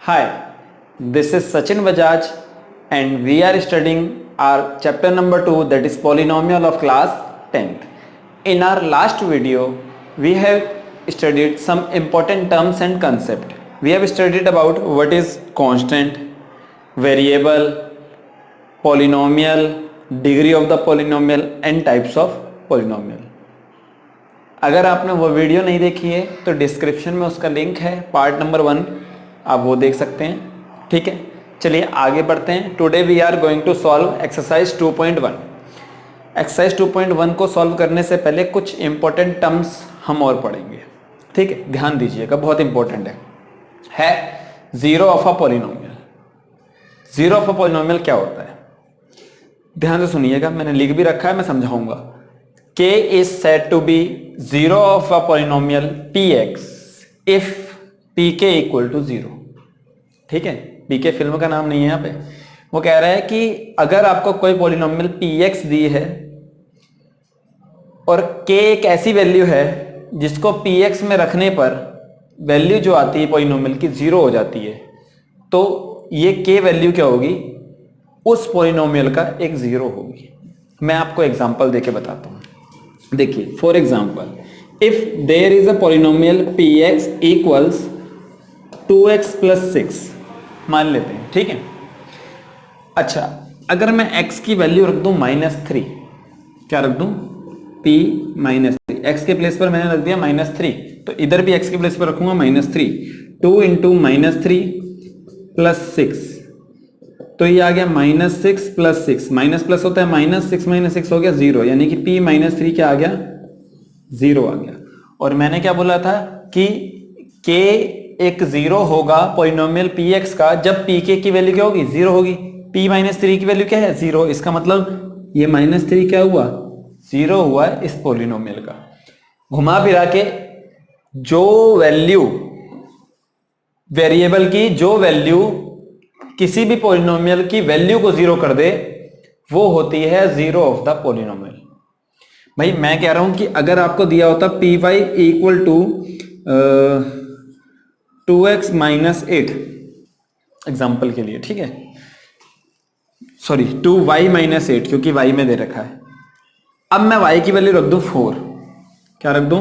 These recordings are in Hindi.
Hi, this is Sachin Bajaj and we are studying our chapter number 2, that is polynomial of class 10th. In our last video, we have studied some important terms and concept. We have studied about what is constant, variable, polynomial, degree of the polynomial and types of polynomial. अगर आपने वो वीडियो नहीं देखी है तो डिस्क्रिप्शन में उसका लिंक है, पार्ट नंबर 1, आप वो देख सकते हैं। ठीक है, चलिए आगे बढ़ते हैं। Today we are going to solve exercise 2.1। Exercise 2.1 को सॉल्व करने से पहले कुछ इंपॉर्टेंट टर्म्स हम और पढ़ेंगे। ठीक है, ध्यान दीजिएगा, बहुत इंपॉर्टेंट है zero of a polynomial. Zero of a polynomial क्या होता है, ध्यान से सुनिएगा, मैंने लिख भी रखा है, मैं समझाऊंगा। K is said to be zero of a polynomial Px if Pk equal to 0। ठीक है, Pk फिल्म का नाम नहीं है यहाँ पे। वो कह रहा है कि अगर आपको कोई पॉलिनोमियल Px दी है और K एक ऐसी वैल्यू है जिसको Px में रखने पर वैल्यू जो आती है पॉलिनोमियल की 0 हो जाती है, तो ये K वैल्यू क्या होगी, उस पॉलिनोमियल का एक 0 होगी। मैं आपको एग्जांपल देके बताता हूँ। देखिए, for example, if there is a polynomial Px equals 2x plus 6 मान लेते हैं। ठीक है, अच्छा, अगर मैं x की वैल्यू रख दूं -3, क्या रख दूं, P -3, x के प्लेस पर मैंने रख दिया -3, तो इधर भी x के प्लेस पर रखूंगा -3, 2 इंटू -3 प्लस 6, तो ये आ गया -6 प्लस 6, माइनस प्लस होता है, -6 हो गया 0, यानी कि P -3 क्या आ गया, 0 आ गया। और मैंने क्या बोला था कि K एक 0 होगा पॉलिनोमियल Px का जब Pk की वैल्यू क्या होगी, 0 होगी। P -3 की वैल्यू क्या है, 0, इसका मतलब ये -3 क्या हुआ, 0 हुआ इस पॉलिनोमियल का। घुमा फिरा के जो वैल्यू वेरिएबल की, जो वैल्यू किसी भी पॉलिनोमियल की वैल्यू को 0 कर दे, वो होती है जीरो ऑफ द पॉलिनोमियल। भाई मैं कह रहा हूं कि अगर आपको दिया होता Py equal to 2x - 8 example के लिए, ठीक है, सॉरी 2y - 8, क्योंकि y में दे रखा है। अब मैं y की वैल्यू रख दूं 4, क्या रख दूं,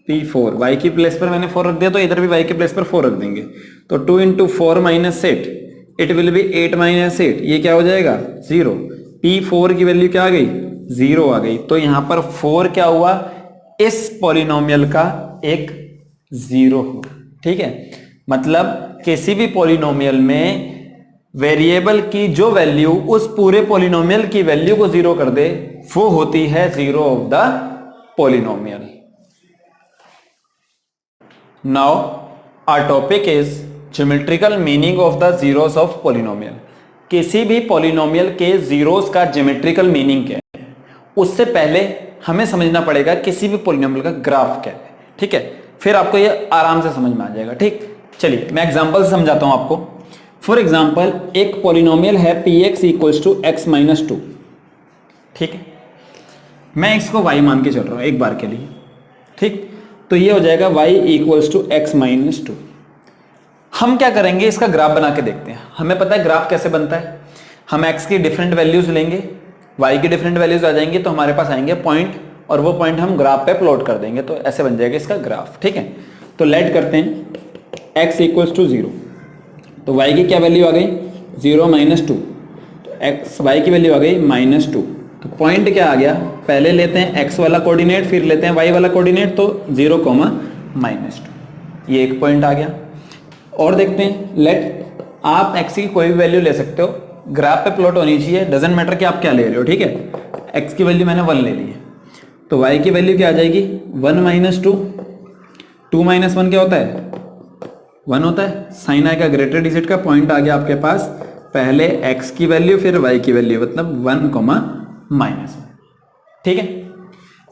P4, y की प्लेस पर मैंने 4 रख दिया, तो इधर भी y के प्लेस पर 4 रख देंगे, तो 2 इंटू 4 - 8, इट विल बी 8 - 8, ये क्या हो जाएगा, 0। P4 की वैल्यू क्या आ गई, 0 आ गई। तो यहां पर 4 क्या हुआ, इस पॉलिनोमियल का एक 0 हुआ। ठीक है, मतलब किसी भी पॉलिनोमियल में वेरिएबल की जो वैल्यू उस पूरे पॉलिनोमियल की वैल्यू को 0 कर दे, वो होती है zero of the polynomial. Now our topic is geometrical meaning of the zeros of polynomial। किसी भी पॉलिनोमियल के जीरोस का ज्योमेट्रिकल मीनिंग क्या है, उससे पहले हमें समझना पड़ेगा किसी भी पॉलिनोमियल का ग्राफ क्या है। ठीक है, फिर आपको ये आराम से समझ में आ जाएगा। ठीक, चलिए मैं एग्जांपल से समझाता हूं आपको। फॉर एग्जांपल, एक पॉलिनोमियल है Px इक्वल्स टू x - 2। ठीक है, मैं इसको y मान के चल रहा हूं एक बार के लिए। ठीक, तो ये हो जाएगा y इक्वल्स टू x - 2। हम क्या करेंगे, इसका ग्राफ बना के देखते हैं। हमें पता है ग्राफ कैसे बनता है, हम x की डिफरेंट वैल्यूज लेंगे, y की डिफरेंट वैल्यूज आ जाएंगी, तो हमारे पास आएंगे पॉइंट, और वो पॉइंट हम ग्राफ पे प्लॉट कर देंगे, तो ऐसे बन जाएगा इसका ग्राफ। ठीक है, तो लेट करते हैं x इक्वल्स टू 0, तो y की क्या वैल्यू आ गई, 0 - 2, तो y की वैल्यू आ गई -2, तो पॉइंट क्या आ गया, पहले लेते हैं x वाला कोऑर्डिनेट, फिर लेते हैं y वाला कोऑर्डिनेट, तो 0, -2, ये एक पॉइंट आ गया। और देखते हैं, लेट, आप x की कोई भी वैल्यू ले सकते हो, ग्राफ पे प्लॉट होनी चाहिए, डजंट मैटर कि आप क्या ले रहे हो। ठीक है, x की वैल्यू मैंने 1 ले ली है, तो y की वैल्यू क्या आ जाएगी, 1 - 2, 2 - 1 क्या होता है, 1 होता है। साइन i का ग्रेटर डिजिट का पॉइंट आ गया आपके पास, पहले x की वैल्यू फिर y की वैल्यू, मतलब 1, -1। ठीक है,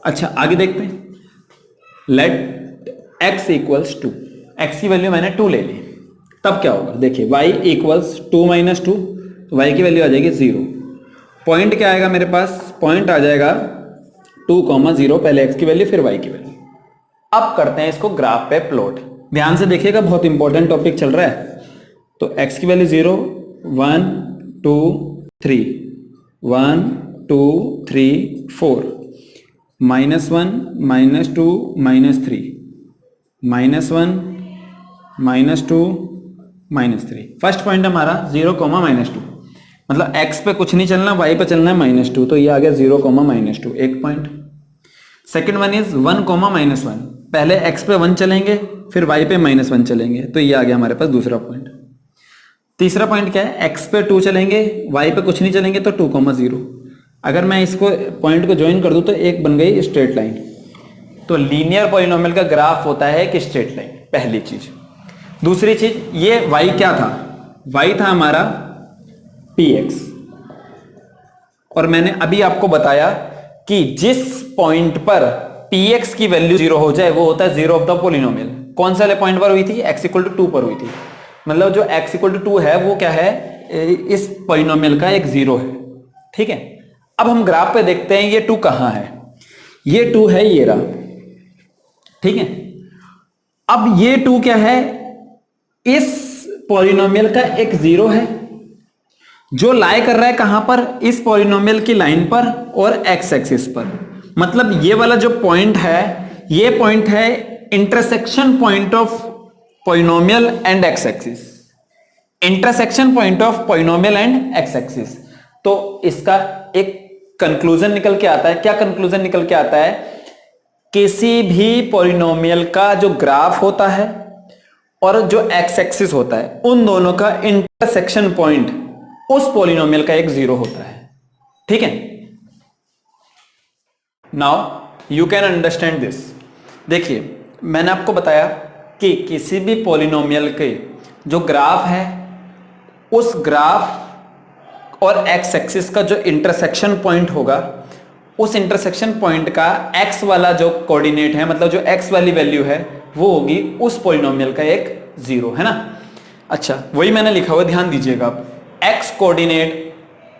अच्छा आगे देखते हैं, लेट x इक्वल्स 2, x की वैल्यू मैंने 2 ले ली, तब क्या होगा, देखिए y इक्वल्स 2 - 2, तो y की वैल्यू आ जाएगी 0। पॉइंट क्या आएगा मेरे पास, पॉइंट आ जाएगा 2, 0, पहले x की वैल्यू फिर y की वैल्यू। अब करते हैं इसको ग्राफ पे प्लॉट। ध्यान से देखिएगा, बहुत इंपॉर्टेंट टॉपिक चल रहा है। तो x की वैल्यू 0, 1 2 3, 1 2 3 4, -1 -2 -3, -1 -2 -3। फर्स्ट पॉइंट हमारा 0, -2, मतलब x पे कुछ नहीं चलना, y पे चलना है -2, तो ये आ गया 0, -2, एक पॉइंट। सेकेंड वन इज 1, -1, पहले x पे 1 चलेंगे, फिर y पे -1 चलेंगे, तो ये आ गया हमारे पास दूसरा पॉइंट। तीसरा पॉइंट क्या है, x पे 2 चलेंगे, y पे कुछ नहीं चलेंगे, तो 2, 0। अगर मैं इसको पॉइंट को ज्वाइन कर दूं तो एक बन गई स्ट्रेट लाइन। तो लीनियर पॉलिनोमियल का ग्राफ होता है कि स्ट्रेट लाइन, पहली चीज। दूसरी चीज, ये y क्या था, y था हमारा px, और मैंने अभी आपको बताया कि जिस पॉइंट पर px की वैल्यू 0 हो जाए वो होता है जीरो ऑफ द पॉलिनोमियल। कौन सा पॉइंट पर हुई थी, x = 2 पर हुई थी, मतलब जो x = 2 है वो क्या है, इस पॉलिनोमियल का एक जीरो है। ठीक है, अब हम ग्राफ पे देखते हैं ये 2 कहां है। ये 2 है ये रहा, ठीक है। अब ये 2 क्या है, इस पॉलिनोमियल का एक जीरो है जो लाई कर रहा है कहां पर, इस पॉलिनोमियल की लाइन पर और एक्स एक्सिस पर। मतलब ये वाला जो पॉइंट है, ये पॉइंट है intersection point of polynomial and x axis, intersection point of polynomial and x axis. तो इसका एक कंक्लूजन निकल के आता है। क्या कंक्लूजन निकल के आता है, किसी भी पॉलिनोमियल का जो ग्राफ होता है और जो एक्स एक्सिस होता है, उन दोनों का इंटरसेक्शन पॉइंट उस पॉलिनोमियल का एक जीरो होता है। ठीक है, now you can understand this. देखिए, मैंने आपको बताया कि किसी भी पॉलिनोमियल के जो ग्राफ है, उस ग्राफ और एक्स एक्सिस का जो इंटरसेक्शन पॉइंट होगा, उस इंटरसेक्शन पॉइंट का एक्स वाला जो कोऑर्डिनेट है, मतलब जो एक्स वाली वैल्यू है, वो होगी उस पॉलिनोमियल का एक जीरो, है ना। अच्छा, वही मैंने लिखा हुआ, ध्यान दीजिएगा आप। X coordinate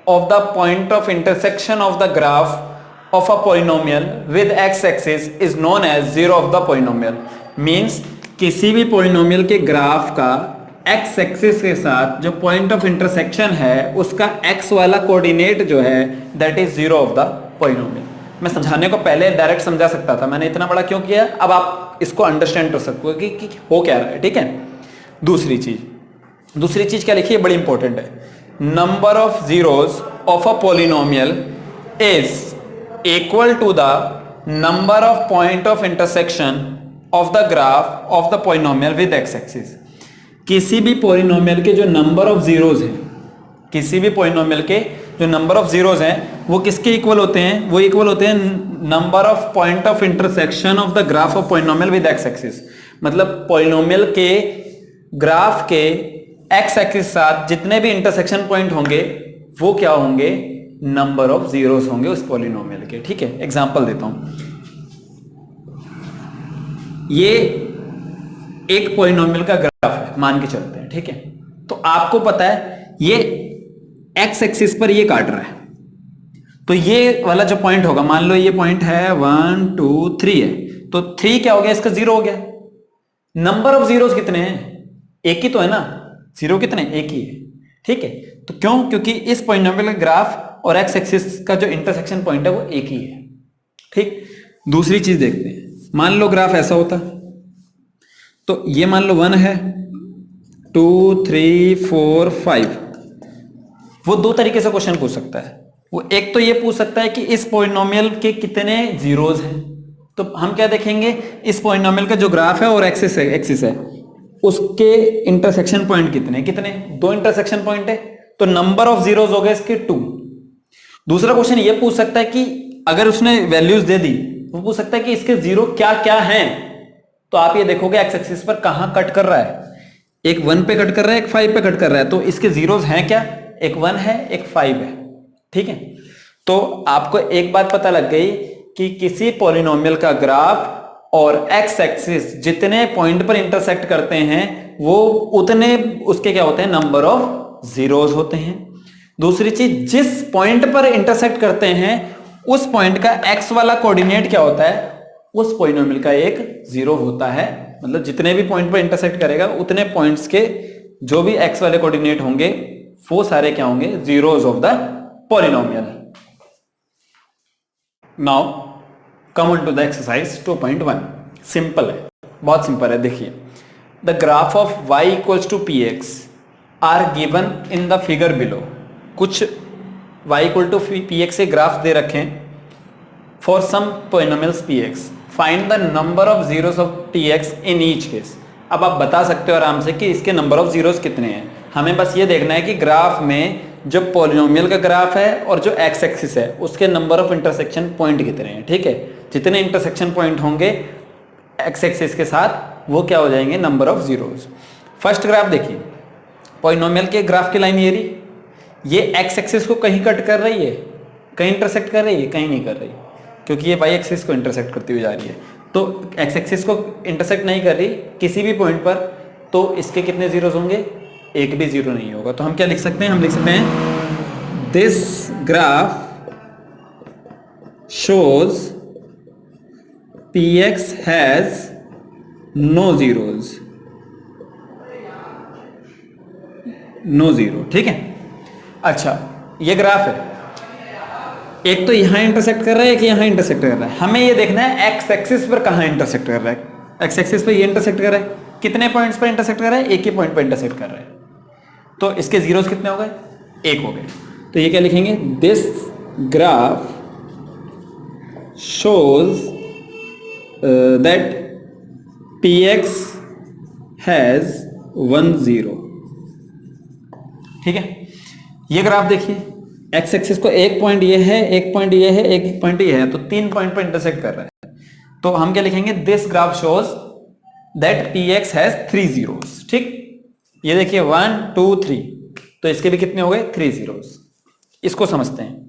of the point of intersection of the graph of a polynomial with x axis is known as zero of the polynomial. Means किसी भी पॉलिनोमियल के ग्राफ का एक्स एक्सिस के साथ जो पॉइंट ऑफ इंटरसेक्शन है, उसका एक्स वाला कोऑर्डिनेट जो है, that is zero of the polynomial. मैं समझाने को पहले डायरेक्ट समझा सकता था, मैंने इतना बड़ा क्यों किया, अब आप इसको अंडरस्टैंड कर सकते हो कि हो क्या रहा है। ठीक है, दूसरी चीज क्या लिखी है, बड़ी इंपॉर्टेंट है। Number of zeros of a polynomial is equal to the number of point of intersection of the graph of the polynomial with x axis. किसी भी पॉलिनोमियल के जो नंबर ऑफ जीरोस हैं, किसी भी पॉलिनोमियल के जो नंबर ऑफ जीरोस हैं, वो किसके इक्वल होते हैं, वो इक्वल होते हैं number of point of intersection of the graph of polynomial with x axis. मतलब पॉलिनोमियल के ग्राफ के एक्स एक्सिस साथ जितने भी इंटरसेक्शन पॉइंट होंगे, वो क्या होंगे, नंबर ऑफ जीरोस होंगे उस पॉलिनोमियल के। ठीक है, एग्जांपल देता हूं। ये एक पॉलिनोमियल का ग्राफ है, मान के चलते हैं। ठीक है, तो आपको पता है ये एक्स एक्सिस पर ये काट रहा है, तो ये वाला जो पॉइंट होगा, मान लो ये पॉइंट है 1 2 3 है, तो 3 क्या हो गया, इसका जीरो हो गया। नंबर ऑफ जीरोस कितने हैं, एक ही तो है ना, जीरो कितने, एक ही है। ठीक है, तो क्यों, क्योंकि इस पॉलिनोमियल का ग्राफ और एक्स एक्सिस का जो इंटरसेक्शन पॉइंट है वो एक ही है। ठीक, दूसरी चीज देखते हैं। मान लो ग्राफ ऐसा होता, तो ये मान लो 1 है, 2 3 4 5। वो दो तरीके से क्वेश्चन पूछ सकता है। वो एक तो ये पूछ सकता है कि इस पॉलिनोमियल के कितने जीरोस हैं, तो हम क्या देखेंगे, इस पॉलिनोमियल का जो ग्राफ है और एक्सिस है उसके इंटरसेक्शन पॉइंट कितने कितने, दो इंटरसेक्शन पॉइंट है, तो नंबर ऑफ जीरोस हो गए इसके 2। दूसरा क्वेश्चन ये पूछ सकता है कि अगर उसने वैल्यूज दे दी, वो पूछ सकता है कि इसके जीरो क्या क्या हैं। तो आप ये देखोगे एक्स एक्सिस पर कहां कट कर रहा है, एक 1 पे कट कर रहा है, एक 5 पे कट कर रहा है, तो इसके जीरोस हैं क्या, एक 1 है, एक 5 है। ठीक है, तो आपको एक बात पता लग गई कि किसी पॉलिनोमियल का ग्राफ और एक्स एक्सिस जितने पॉइंट पर इंटरसेक्ट करते हैं, वो उतने उसके क्या होते हैं, नंबर ऑफ जीरोस होते हैं। दूसरी चीज, जिस पॉइंट पर इंटरसेक्ट करते हैं उस पॉइंट का एक्स वाला कोऑर्डिनेट क्या होता है, उस पॉलिनोमियल का एक जीरो होता है। मतलब जितने भी पॉइंट पर इंटरसेक्ट करेगा उतने पॉइंट्स के जो भी x वाले कोऑर्डिनेट होंगे वो सारे क्या होंगे, zeros of the polynomial. Now come on to the exercise 2.1। Simple है, बहुत सिंपल है। देखिए, the graph of y equals to p x are given in the figure below. कुछ y equal to p x से ग्राफ दे रखे हैं for some polynomials p x, find the number of zeros of t x in each case. अब आप बता सकते हो आराम से कि इसके नंबर ऑफ जीरोस कितने हैं। हमें बस ये देखना है कि ग्राफ में जो पॉलिनोमियल का ग्राफ है और जो एक्स एक्सिस है उसके नंबर ऑफ इंटरसेक्शन पॉइंट कितने हैं। ठीक है, जितने इंटरसेक्शन पॉइंट होंगे एक्स एक्सिस के साथ वो क्या हो जाएंगे, number of zeros. First graph देखिए, पॉलिनोमियल के ग्राफ की लाइन ये रही, ये एक्स एक्सिस को कहीं कट कर रही है, कहीं इंटरसेक्ट कर रही है, कहीं नहीं कर रही, क्योंकि ये वाई एक्सिस को इंटरसेक्ट करती हुई जा रही है। तो एक्स एक्सिस को इंटरसेक्ट नहीं कर रही किसी भी पॉइंट पर, तो इसके कितने जीरोस होंगे, एक भी जीरो नहीं होगा। तो हम क्या लिख सकते हैं, हम लिख सकते हैं this graph shows p x has no zeros, no zero. ठीक है, अच्छा ये ग्राफ है, एक तो यहां इंटरसेक्ट कर रहा है, एक यहां इंटरसेक्ट कर रहा है। हमें ये देखना है एक्स एक्सिस पर कहां इंटरसेक्ट कर रहा है। एक्स एक्सिस पर ये इंटरसेक्ट कर रहा है, कितने पॉइंट्स पर इंटरसेक्ट कर रहा है, एक ही पॉइंट पर इंटरसेक्ट कर रहा है। तो इसके जीरोस कितने हो गए, एक हो गए। तो ये क्या लिखेंगे, this graph shows that P x has 1 0। ठीक है, ये ग्राफ देखिए, एक्स एक्सिस को एक पॉइंट ये है, एक पॉइंट ये है, एक पॉइंट ये है, तो 3 पॉइंट पर इंटरसेक्ट कर रहा है। तो हम क्या लिखेंगे, this graph shows that P x has 3 zeros. ठीक, ये देखिए 1 2 3, तो इसके भी कितने हो गए, 3 जीरोस। इसको समझते हैं।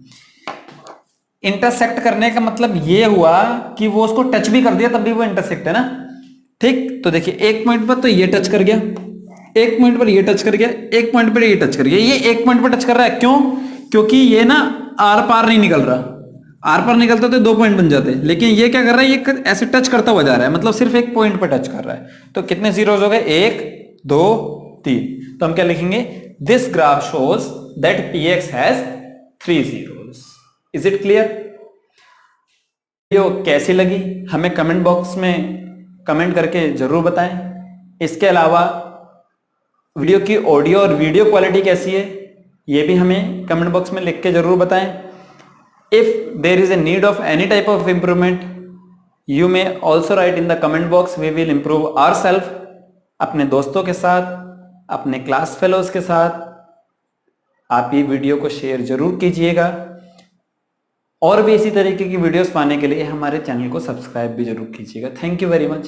इंटरसेक्ट करने का मतलब ये हुआ कि वो उसको टच भी कर दिया तब भी वो इंटरसेक्ट है ना। ठीक, तो देखिए एक पॉइंट पर तो ये टच कर गया, एक पॉइंट पर ये टच कर गया, एक पॉइंट पर ये टच कर गया। ये एक पॉइंट पर टच कर रहा है, क्यों, क्योंकि ये ना आर पार नहीं निकल रहा। आर पार निकलता तो 2 पॉइंट बन जाते, लेकिन ये क्या कर रहा है, ये ऐसे टच करता हुआ जा रहा है, मतलब सिर्फ एक पॉइंट पर टच कर रहा है। तो कितने जीरोस हो गए, 1 2 3। तो हम क्या लिखेंगे, this graph shows that P x has 3 zeros. Is it clear? Video कैसी लगी हमें कमेंट बॉक्स में कमेंट करके जरूर बताएं। इसके अलावा वीडियो की ऑडियो और वीडियो क्वालिटी कैसी है ये भी हमें कमेंट बॉक्स में लिख के जरूर बताएं। If there is a need of any type of improvement you may also write in the comment box, we will improve ourselves. अपने दोस्तों के साथ, अपने क्लास फेलोज के साथ आप ये वीडियो को शेयर जरूर कीजिएगा, और भी इसी तरीके की वीडियोस पाने के लिए हमारे चैनल को सब्सक्राइब भी जरूर कीजिएगा। Thank you very much.